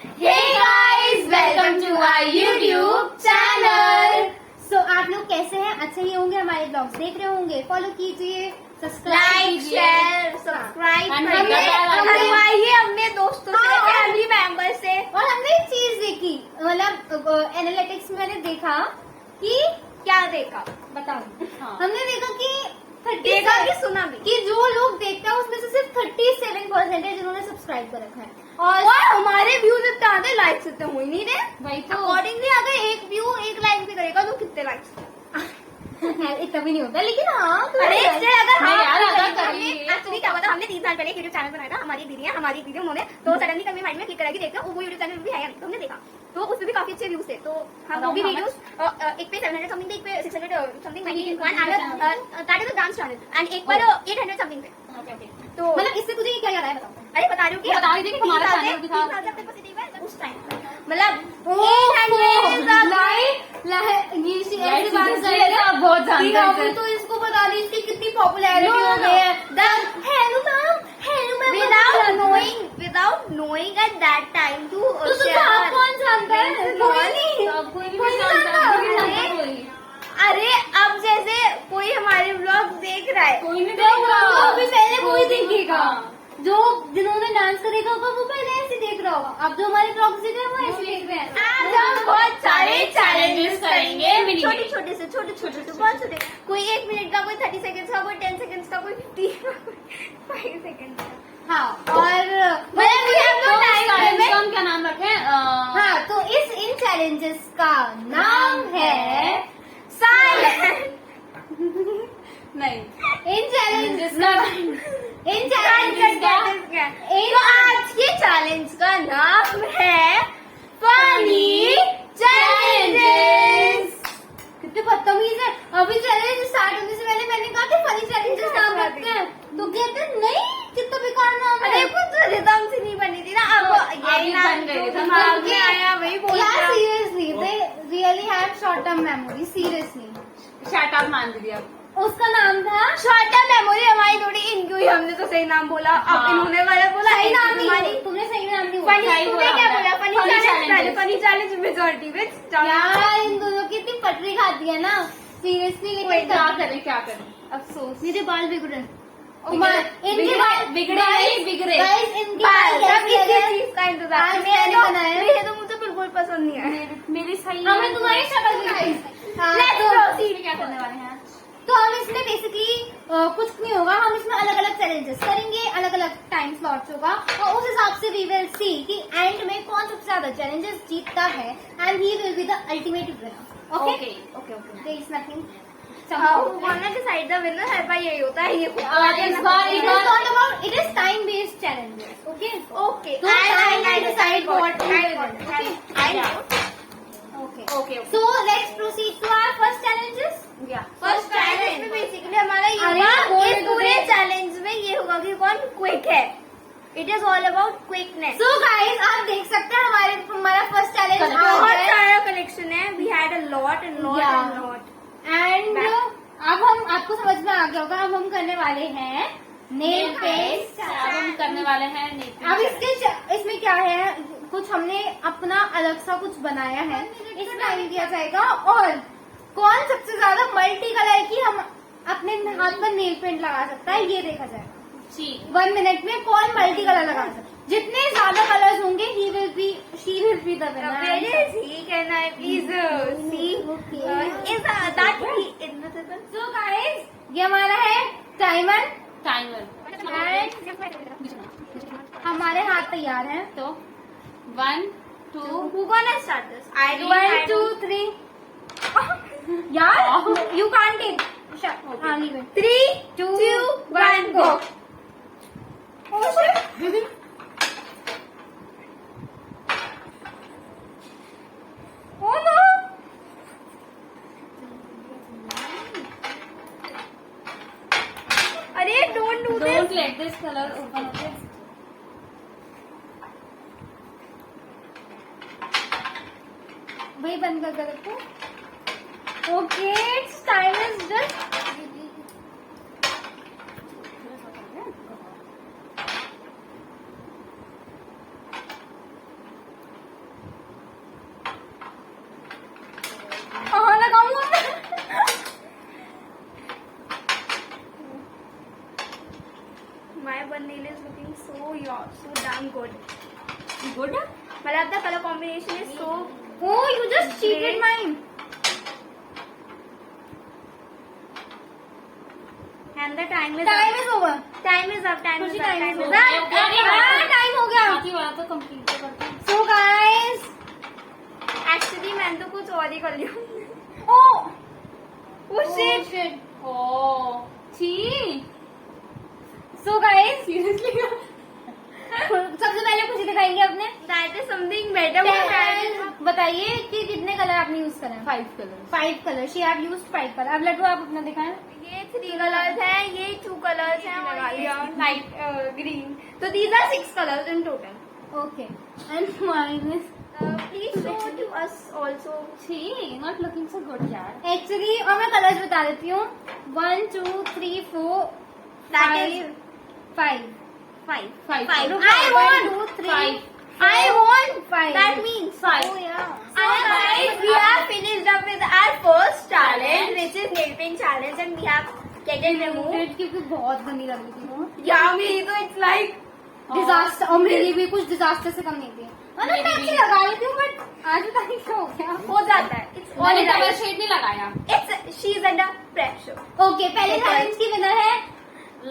Hey guys, welcome to our YouTube channel. So आप लोग कैसे हैं? अच्छे ही होंगे, हमारे ब्लॉग्स देख रहे होंगे, फॉलो कीजिए, सब्सक्राइब लाइक कीजिए, शेयर सब्सक्राइब हमने करवाइए अपने दोस्तों से, फैमिली मेंबर से। और हमने एक चीज देखी, मतलब एनालिटिक्स में मैंने देखा कि क्या देखा बताओ, हाँ। हमने देखा कि देखा कि सुना भी कि जो लोग देखते हैं उसमें से सिर्फ 37% है जिन्होंने सब्सक्राइब कर रखा है। और हमारे व्यूज इतने आते, लाइक्स इतने हो ही नहीं रहे। भाई तो अकॉर्डिंगली अगर एक व्यू एक लाइक भी करेगा तो कितने लाइक्स? इतना भी नहीं होता, लेकिन हाँ अरे इससे अगर नहीं यार, हमने अगर करेंगे एक्चुअली क्या हुआ था, हमने 3 साल पहले एक यूट्यूब चैनल बनाया था, हमारी दीदी है, हमारी दीदी उन्होंने तो सडनली कभी माइंड में क्लिक करा कि देखते हैं वो यूट्यूब चैनल भी है या नहीं, तो हमने देखा तो उसमें भी काफी अच्छे व्यूज थे। तो हम वो भी वीडियोस एक पे 700 समथिंग थे, एक पे 600 something that is a dance channel and एक पर 800 समथिंग थे। तो मतलब इससे तुझे क्या याद है बताओ? अरे बता रही हूँ कि बता रही थी कि तुम्हारा चैनल भी था। 3 साल से अपने पॉजिटिव है उस टाइम, मतलब बहुत जानते हैं, तो इसको बता दी इसकी कितनी पॉपुलैरिटी हो गई है। Hello ma'am without knowing at that time to आप कौन जानता है? कोई नहीं जानता। अरे अब जैसे कोई हमारे ब्लॉग देख रहा है, कोई नहीं देख रहा, अभी पहले कोई देखेगा, जो जिन्होंने डांस का देखा होगा वो पहले ऐसे देख रहा होगा, अब जो हमारे ब्लॉग्स देख रहे हैं वो ऐसे देख रहे हैं। आज हम बहुत सारे चैलेंजेस करेंगे, छोटे छोटे से छोटे बहुत छोटे, कोई 1 मिनट का, कोई 30 सेकंड्स का, कोई 10 सेकंड्स का, कोई 5 सेकंड्स का। हाँ, और टाइम क्या नाम रखे? हाँ, तो इन चैलेंजेस का नाम है साइलेंट। नहीं, इन चैलेंजेस तो आज के चैलेंज का नाम है फनी चैलेंजेस। कितने बदतमीज है। अभी चैलेंज स्टार्ट होने से पहले मैंने कहा कि फनी चैलेंजेस नाम रखते हैं, तो कहते हैं नहीं कितना बेकार नाम है। अरे कुछ रिदम से नहीं बनी थी ना, अब यही नाम दिमाग में आया वही बोल यार रहा। Seriously they really have short term memory, seriously. Shut up मान दिया। उसका नाम था शॉर्ट टर्म मेमोरी हमारी थोड़ी इनकी हुई, हमने तो सही नाम बोला, अब हाँ। इन्होंने वाला बोला सही नाम हमारी नहीं, तुमने सही नाम नहीं फनी। बोला। तुमने क्या बोला? Funny Funny challenge, challenges। Funny challenge majority में यार इन दोनों की इतनी पटरी खाती है ना, सीरियसली। लेकिन क्या करें अफसोस। मेरे बाल बिगड़े, बिगड़े नहीं, बिगड़े। गाइस इनके बाल कैसे हैं? चीज का इंतजार आज मैंने बनाया। मेरे तो मुझे बिल्कुल पसंद नहीं है। मेरी सही हमें तुम्हारी शक्ल दिखाई। हाँ, Let's तो- proceed। क्या करने वाले हैं? तो हम इसमें बेसिकली कुछ नहीं होगा, हम इसमें अलग अलग चैलेंजेस करेंगे, अलग अलग टाइम स्लॉट्स होगा, और उस हिसाब से वी विल सी कि एंड में कौन सबसे ज्यादा चैलेंजेस जीतता है, and he will be the ultimate winner. Okay okay. There is nothing. Decide the winner है भाई, यही होता है ये। इस बार it is not about, it is time based challenges. Okay okay So time will decide what we want. Okay Okay. So let's proceed to our first challenges. First challenge में basically हमारा ये अरे, होगा, बोल इस दो पूरे दे। चैलेंज में ये होगा कि कौन क्विक है। It is all about quickness. So guys, आप देख सकते हैं हमारा फर्स्ट चैलेंज आ बहुत गया है, सारा कलेक्शन है, we had a lot and lot Yeah. And lot. And अब हम आपको समझ में आ गया होगा, अब हम करने वाले हैं नेल पेंट। अब हम करने वाले हैं अब इसमें क्या है, कुछ हमने अपना अलग सा कुछ बनाया है, इसमें टाइम दिया जाएगा, और कौन सबसे ज्यादा मल्टी कलर की हम अपने हाथ पर नेल पेंट लगा सकता है ये देखा जाएगा। 1 मिनट में कौन मल्टी कलर लगा सकता है, जितने ज्यादा कलर्स होंगे she will be the winner. See can I please see is that invisible. So guys, ये हमारा है टाइमर, हमारे हाथ तैयार हैं, तो 1 2 Who gonna start this? I do. 1 2 3 यार यू कांट टेक। हाँ, leave it. 3 2 1 go. Oh no! अरे don't do this. Don't let this colour open okay. वही बंद कर रखो। Okay, time is just good मतलब the color combination is so Oh, you just cheated mine. and the time is Time up. is over. Time is up. Time is खुशी up. time Time is is over. up. हाँ, time हो गया. बाकी वाला तो complete तो करते हैं। So guys, Actually मैंने तो कुछ और ही कर लिया. oh, Oh shit. shit. ओह छी So guys, सीरियसली सबसे पहले खुशी दिखाएंगे अपने. That is something better. बताइए कि कितने कलर आपने यूज करे. 5 colour 5 colour. She have used 5 colour. अब लड्डू आप अपना दिखाएं. ये 3 कलर्स हैं, ये 2 कलर्स हैं और ये लाइट ग्रीन. तो these are 6 colors in total. Okay. And mine is Please show to us also. छी नॉट लुकिंग सो गुड यार। actually, और मैं कलर्स बता देती हूँ. 1, 2, 3, 4, That is 5. 5. 5 I One, want 2, 3. 5 I want 5. That means 5 Oh yeah. So guys, we have finished up with our first challenge, which is nail paint challenge, and we have taken removed. Red क्योंकि बहुत गंदी लग रही थी वो. Yeah, मेरी तो it's like disaster. और मेरी भी कुछ डिजास्टर से कम नहीं थी. मतलब मैं मेरी अच्छी भी. लगा रही थी बट आज पता नहीं क्या हो गया. हो जाता है. It's all मैंने डबल right. शेड नहीं लगाया। It's she's under pressure. Okay, पहले चैलेंज की विनर है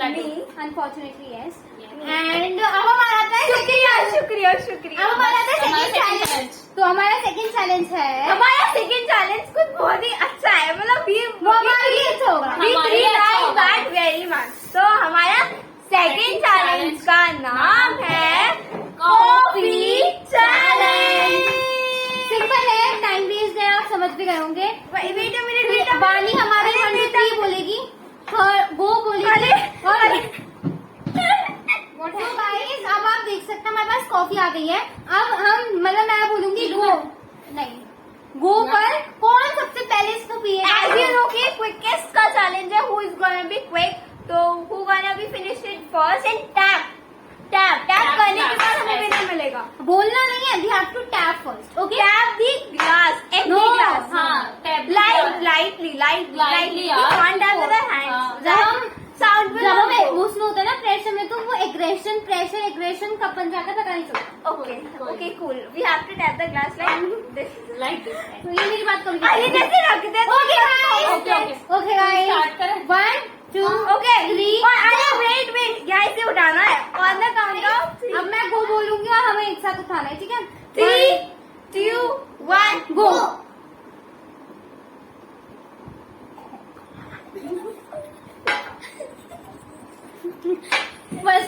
Laddu Me. Unfortunately yes. Yeah. And अब हमारा आता है शुक्रिया, शुक्रिया, अब शुक्रिया. हमारा आता है हमारा सेकंड second चैलेंज. challenge. तो हमारा सेकंड चैलेंज है. हमारा सेकंड चैलेंज कुछ बहुत ही अच्छा है. मतलब वो हमारे लिए अच्छा होगा. we हमारे लिए अच्छा like होगा. that very much. तो हमारा सेकंड चैलेंज का नाम है कॉफी चैलेंज. सिंपल है, टाइम वेस्ट है, आप समझ भी गए होंगे. Wait a minute. बानी हमारे 1 2 3 बोलेगी, वो बोलेगी. और तो गाइस अब आप देख सकते हैं हमारे पास कॉफी आ गई है. अब हम मतलब मैं बोलूंगी गो. नहीं, गो पर कौन सबसे पहले इसको पिएगा. As you know कि quickest का चैलेंज है, who is gonna be quick, तो who gonna be finish it first and tap करने के बाद हमें विनर मिलेगा. बोलना नहीं है. We have to tap first. Okay, Tap the glass, empty No. glass. हाँ टैब Lightly. Lightly, You यार. can't tap with our hands. हाँ. जब हम Sound will जब not हमें go. उसमें होता है ना प्रेशर में, तो वो एग्रेशन कब बन जाता है पता नहीं चलता. Okay, cool. We have to tap the glass like this. Like this. तो ये मेरी बात करो. अरे जैसे रख दे. Okay guys, Okay. Okay guys, Start करें? 1 2 Okay. 3. और अरे wait. यहाँ से उठाना है. On the count of 3. अब मैं गो बोलूंगी और हमें एक साथ उठाना है, ठीक है. 3, 2, 1, गो. बस.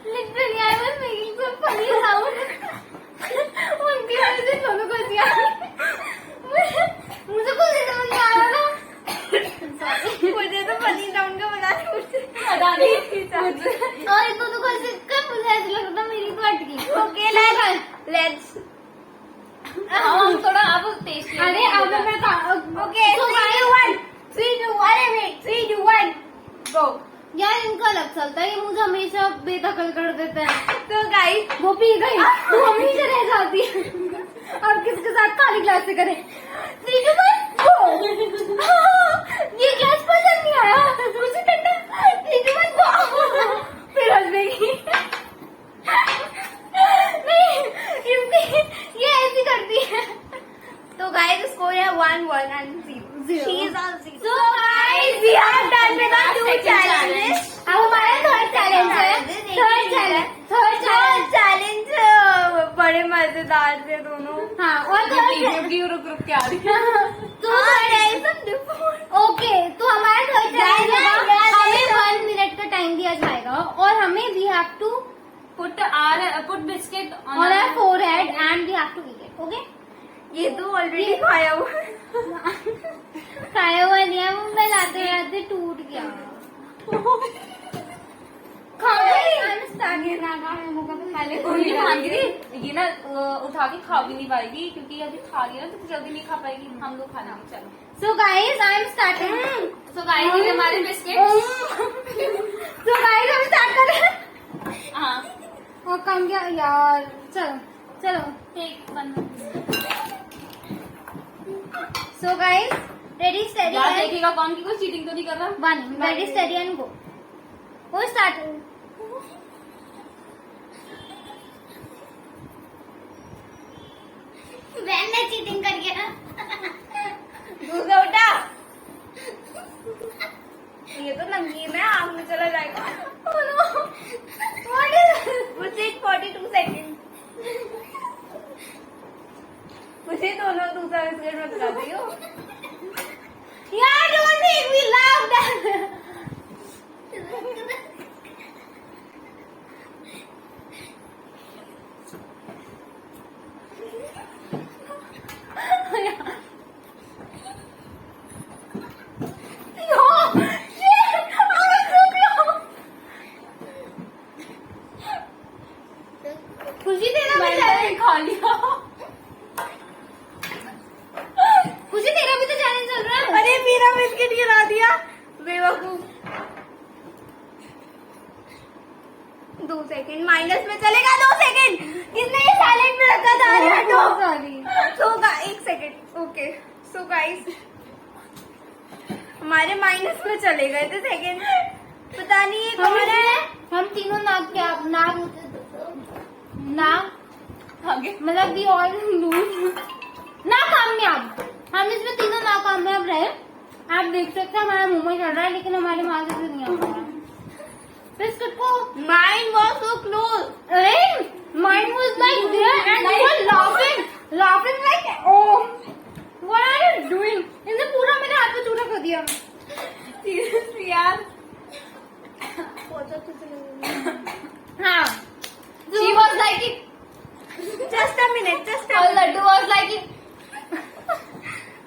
Literally, I was making some funny sound. उनकी वजह से दोनों को हंसी आ रही. मुझे कुछ नहीं समझ में आ रहा ना. मुझे तो फनी साउंड का बता दे मुझे. पता नहीं। और इनको तो कुछ कब मुझे ऐसा लग रहा था मेरी तो अटकी. Okay, let's. हम थोड़ा अब टेस्ट अरे अब मैं Okay, 3, 2, 1. 3, 2, 1. अरे wait. 3, 2, 1. Go. यार इनका अलग चलता है, ये मुझे हमेशा बेदखल कर देते हैं. तो guys, वो पी गई तो हमेशा रह जाती है. और किसके साथ खाली ग्लास से करे. 3 2 1 गो. ये ग्लास पसंद नहीं आया मुझे ठंडा. 3 2 1 गो. फिर हंस देगी. नहीं, इसकी ये ऐसी करती है. तो guys, score है 1, 1 and 0. Zero. She is on 0. So guys, We are done with our 2 Second challenges. अब हमारा थर्ड चैलेंज है. Third challenge. बड़े मजेदार थे दोनों. हाँ, और थर्ड. रुक के आ रही है। तो ओके, तो हमारा थर्ड चैलेंज होगा. हमें 1 मिनट का टाइम दिया जाएगा और हमें we have to put biscuit on our forehead and we have to eat it. Okay, ये तो ऑलरेडी खाया हुआ है. खाया हुआ नहीं है, वो मैं लाते टूट गया. ये ना उठा के खा भी नहीं पाएगी क्योंकि अभी खा रही है ना तो जल्दी नहीं खा पाएगी. हम लोग खाना भी चलो. So guys, I am starting. तो गाइस ये हमारे बिस्किट. सो गाइस, हम स्टार्ट कर रहे हैं. हाँ और कम गया यार. चलो. एक बन. सो गाइस, रेडी स्टेडी यार एंड देखेगा कौन की कोई चीटिंग तो नहीं कर रहा. 1. Ready steady and go. वो स्टार्ट। बहन ने चीटिंग कर गया। दूसरा उठा। ये तो नमकीन है, आग में चला जाएगा। मुझे 42 सेकंड। मुझे दोनों दूसरा बिस्किट में खिला रही हो। यार don't make me laugh that. खुशी तेरा भी मैंने खा लिया। खुशी तेरा भी तो चैलेंज चल रहा है। अरे मेरा बिस्किट गिरा दिया, बेवकूफ। 2 सेकंड माइनस में चलेगा। 2 सेकंड किसने ये साइलेंट में रखा था? अरे हटो। सो 1 सेकंड। ओके सो गाइस हमारे माइनस में चले गए थे सेकंड। पता नहीं ये कौन है। हम तीनों आगे मतलब वी ऑल लूज नाकामयाब। हम इसमें तीनों नाकामयाब रहे। आप देख सकते हैं हमारा मुंह में चल रहा है, लेकिन हमारे माँ से नहीं आ रहा है। बिस्कुट को माइंड वॉज सो क्लोज। अरे mind was like there and we were laughing like oh what are you doing. इन्होंने पूरा मेरे हाथ पे चूरा कर दिया। सीरियसली यार। हाँ She was like it. Just a minute. और लड्डू वाज लाइक इट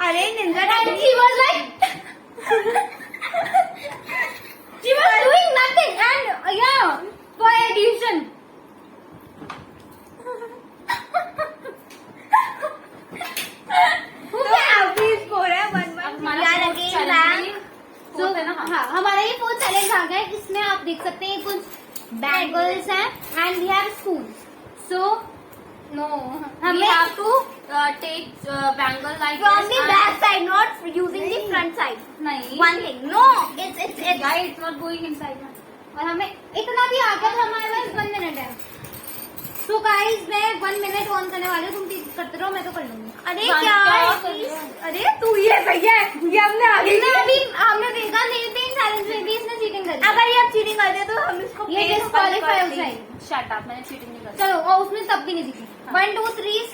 अरे Ninja and she was like she was doing nothing and yeah for addition. अभी स्कोर है 1-1। यार अगेन तो हाँ हमारा ये फोर्थ चैलेंज आ गया है। इसमें आप देख सकते हैं कुछ बैंगल्स हैं and we have spoon. So no We have to take bangle like From this the back side, not using the front side. नहीं One thing. No, it's guys, it's not going inside. और हमें इतना भी आ गया तो हमारे पास 1 minute है। So guys मैं 1 मिनट ऑन करने वाली हूँ। तुम करते रहो, मैं तो कर लूंगी। अरे हाँ, क्या क्या है? कर रहे हो? अरे तू ये सही है, ये हमने आगे इसमें अभी हमने देखा नहीं 3 चैलेंज में भी इसने चीटिंग करी। अगर ये अब चीटिंग करते तो हम इसको ये डिस्क्वालीफाई हो जाएगी। शट अप, मैंने चीटिंग नहीं करी। चलो और उसमें तब भी नहीं दिखी। 1 2 3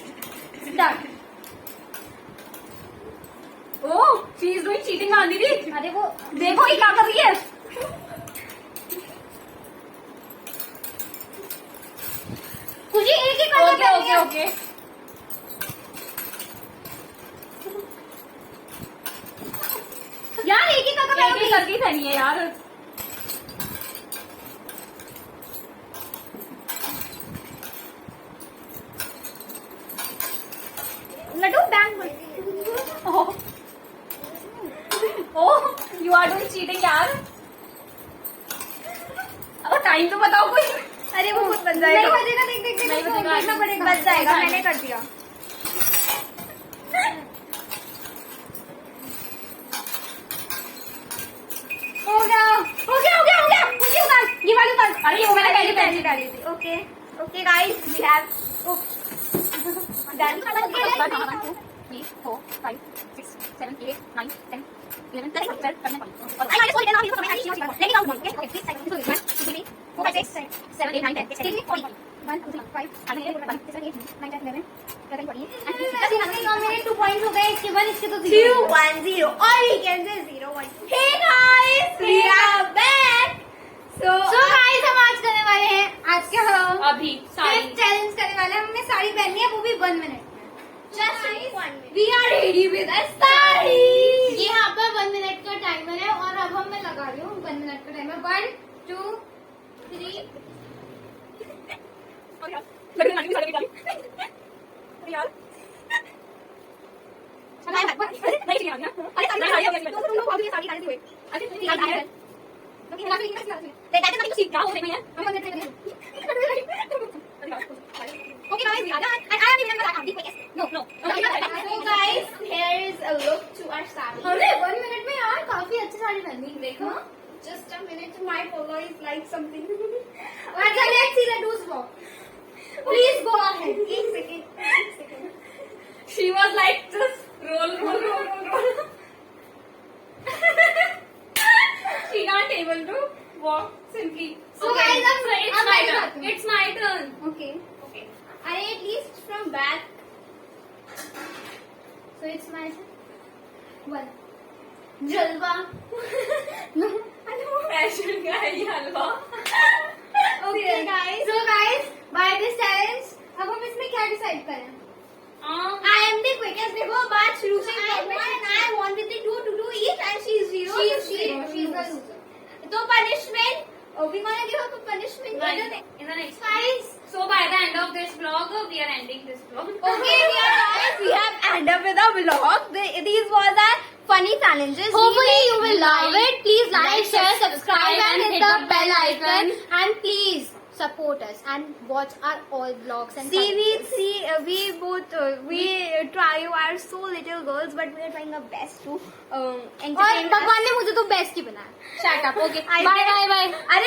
start. Oh she is doing cheating मान दीदी। अरे वो देखो ये क्या कर रही है। खुशी एक ही करना ओके ओके ओके यार एक ही करना एक ही करके सही है यार। Laddoo bang oh you are doing cheating यार। अब टाइम तो बताओ कोई। अरे वो खुद बन जाएगा। नहीं बजेगा, देख देख देख नहीं इसको बजेगा, देखना पड़ेगा। बच जाएगा, मैंने कर दिया। हो गया खुशी उतार ये वाली उतार। अरे ये मैंने पहले पहले डाली थी। Okay okay guys we have Done. 1 2 3 4 5 6 7 8 9 10 11 12 13 14 I minus 40 now because my action was let me count one. Yes, okay, please second. 2 3 4 5 6 7 8 9 10 11 12 1 2 3 5 6 7 8 9 10 11 12 13 14 मेरे 2 पॉइंट हो गए। इसके बाद इसके तो 2 1 0 or we can say 0 1. Hey guys, we are back. So guys हम आज करने वाले हैं आज के हम अभी सारी चैलेंज करने वाले हैं। हमने साड़ी पहनी है वो भी 1 मिनट। Just 1 minute. We are ready with a sari. ये यहाँ पर 1 मिनट का टाइमर है और अब हम मैं लगा रही हूँ 1 मिनट का टाइमर। 1 2 3 यार Okay guys, we are done. And I am even gonna count. Yes. No. So guys, here is a look to our saree. हमने 1 मिनट में यार काफी अच्छी साड़ी पहनी। देखो Just a minute. My follower is like something. अच्छा, let's see the do's walk. Please go ahead. एक second. She was like just roll. She can't able to walk simply. So guys, so it's अब my मैं turn. बताती हूँ. It's my turn. Okay. Okay. I at least from back. So it's my turn. 1. जलवा. No. Fashion guy halwa. Okay guys. So guys, by this challenge, अब हम इसमें क्या decide करें? I am the quickest. देखो बात शुरू से I wanted the two to do it and she is zero. She's the loser. तो punishment. We gonna give her punishment. Right. In the next. Guys. So by the end of this vlog, we are ending this vlog. Okay, we have ended up with a vlog. These was our funny challenges. Hopefully you will love like, it. Please like, share, subscribe, subscribe and hit the bell icon. icon. And please support us and watch our all vlogs and We both we try our so little girls, but we are trying our best to और entertain us. भगवान ने मुझे तो best ही बनाया. Shut up. Okay. I Bye guess- bye bye. अरे